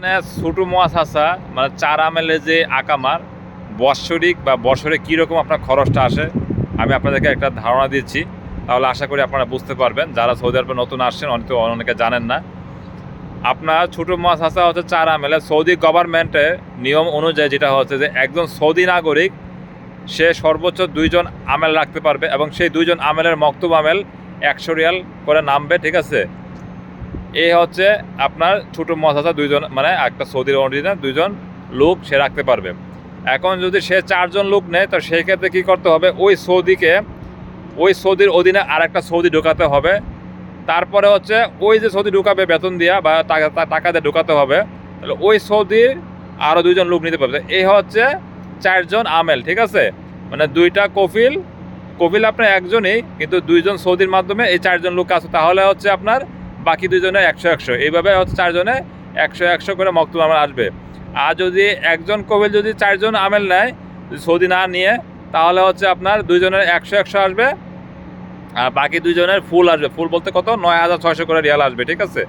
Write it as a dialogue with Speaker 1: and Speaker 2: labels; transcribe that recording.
Speaker 1: মানে ছোটো মুয়াসাসা মানে 4 আমেলের যে আকামার বৎসরিক বা বছরে কীরকম আপনার খরচটা আসে আমি আপনাদেরকে একটা ধারণা দিচ্ছি, তাহলে আশা করি আপনারা বুঝতে পারবেন। যারা সৌদি আরবে নতুন আসছেন অনেকে জানেন না। আপনার ছোটো মুয়াসাসা হচ্ছে 4 আমেলের সৌদি গভর্নমেন্টের নিয়ম অনুযায়ী, যেটা হচ্ছে যে একজন সৌদি নাগরিক সে সর্বোচ্চ 2 জন আমেল রাখতে পারবে এবং সেই 2 জন আমেলের মক্তব আমেল 100 রিয়াল করে নামবে, ঠিক আছে। এই হচ্ছে আপনার ছোটো মুয়াসাসা 2 জন, মানে একটা সৌদির অধীনে 2 জন লোক সে রাখতে পারবে। এখন যদি সে 4 জন লোক নেয় তো সেই ক্ষেত্রে কী করতে হবে, ওই সৌদির অধীনে আরেকটা সৌদি ঢোকাতে হবে। তারপরে হচ্ছে ওই যে সৌদি ঢুকাবে বেতন দিয়া বা টাকা দিয়ে ঢুকাতে হবে, তাহলে ওই সৌদির আরও 2 জন লোক নিতে পারবে। এই হচ্ছে 4 জন আমেল, ঠিক আছে। মানে 2টা কফিল আপনার একজনই, কিন্তু 2 জন সৌদির মাধ্যমে এই 4 জন লোক আছে, তাহলে হচ্ছে আপনার বাকি 2 জনে 100-100, এইভাবে হচ্ছে 4 জনে 100-100 করে মক্তব আমেল আসবে। আর যদি একজন কফিল যদি 4 জন আমেল নেয় সৌদি না নিয়ে, তাহলে হচ্ছে আপনার 2 জনের 100-100 আসবে আর বাকি 2 জনের ফুল আসবে। ফুল বলতে কত, 9,600 করে রিয়াল আসবে, ঠিক আছে।